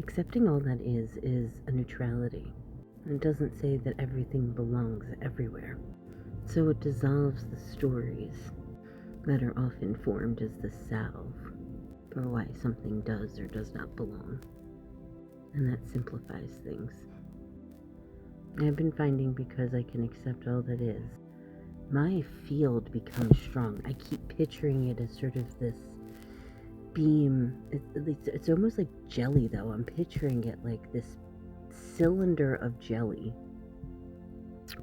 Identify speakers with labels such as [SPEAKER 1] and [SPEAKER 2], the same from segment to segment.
[SPEAKER 1] Accepting all that is a neutrality. It doesn't say that everything belongs everywhere. So it dissolves the stories that are often formed as the salve for why something does or does not belong. And that simplifies things. I've been finding because I can accept all that is, my field becomes strong. I keep picturing it as sort of this beam. It's almost like jelly, though. I'm picturing it like this cylinder of jelly,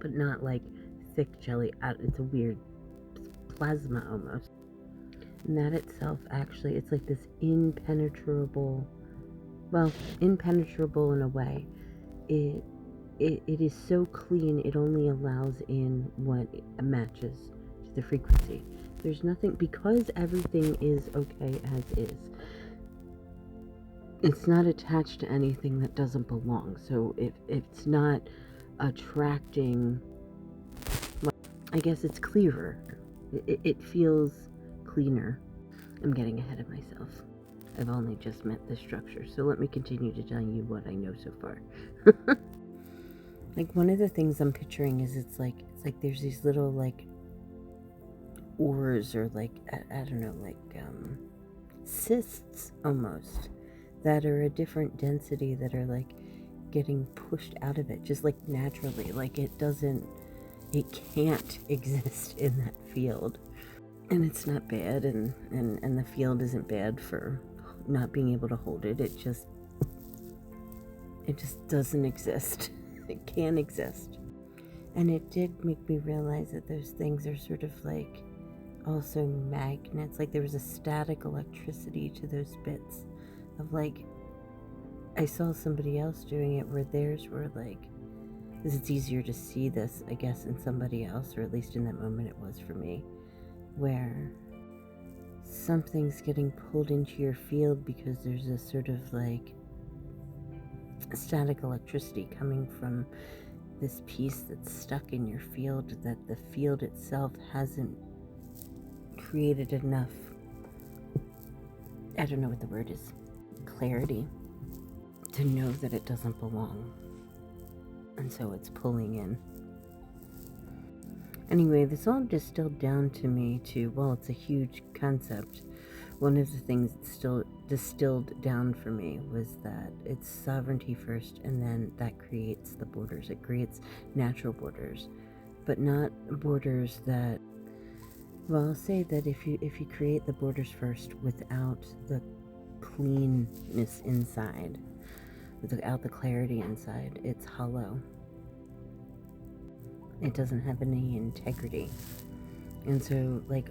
[SPEAKER 1] but not like thick jelly. It's a weird plasma almost. And that itself, actually, it's like this impenetrable in a way. It is so clean, it only allows in what matches to the frequency. There's nothing, because everything is okay as is. It's not attached to anything that doesn't belong. So if it's not attracting, well, I guess it's clearer. It feels cleaner. I'm getting ahead of myself. I've only just met the structure, so let me continue to tell you what I know so far. Like, one of the things I'm picturing is it's like there's these little like ores, or like I don't know, like cysts almost, that are a different density, that are like getting pushed out of it just like naturally. Like it can't exist in that field. And it's not bad, and the field isn't bad for not being able to hold it. It just doesn't exist. It can't exist. And it did make me realize that those things are sort of like also magnets. Like there was a static electricity to those bits of, like, I saw somebody else doing it where theirs were like, because it's easier to see this, I guess, in somebody else, or at least in that moment it was for me, where something's getting pulled into your field because there's a sort of like static electricity coming from this piece that's stuck in your field, that the field itself hasn't created enough, I don't know what the word is, clarity to know that it doesn't belong. And so it's pulling in. Anyway, this all distilled down to me to, well, it's a huge concept. One of the things that still distilled down for me was that it's sovereignty first, and then that creates the borders. It creates natural borders, but not borders that, well, I'll say that if you create the borders first without the cleanness inside, without the clarity inside, it's hollow. It doesn't have any integrity. And so, like,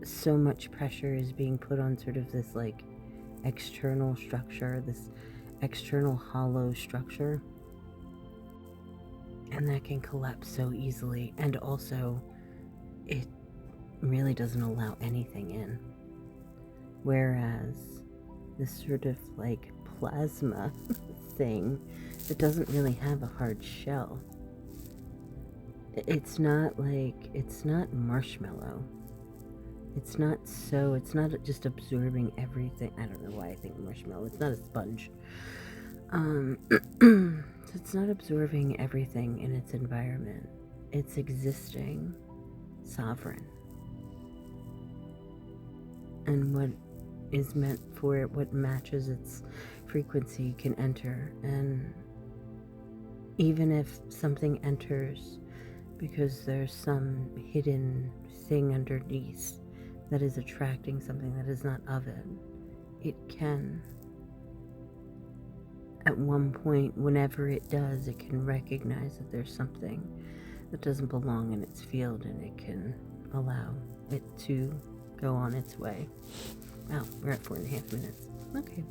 [SPEAKER 1] so much pressure is being put on sort of this, like, external structure, this external hollow structure. And that can collapse so easily. And also, it really doesn't allow anything in. Whereas this sort of, like, plasma thing, it doesn't really have a hard shell. It's not marshmallow. It's not just absorbing everything. I don't know why I think marshmallow. It's not a sponge. So it's not absorbing everything in its environment. It's existing sovereign. And what is meant for it, what matches its frequency, can enter. And even if something enters because there's some hidden thing underneath that is attracting something that is not of it, it can, at one point, whenever it does, it can recognize that there's something that doesn't belong in its field, and it can allow it to go on its way. Wow, we're at 4.5 minutes. Okay.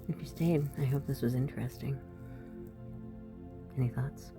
[SPEAKER 1] If you stayed, I hope this was interesting. Any thoughts?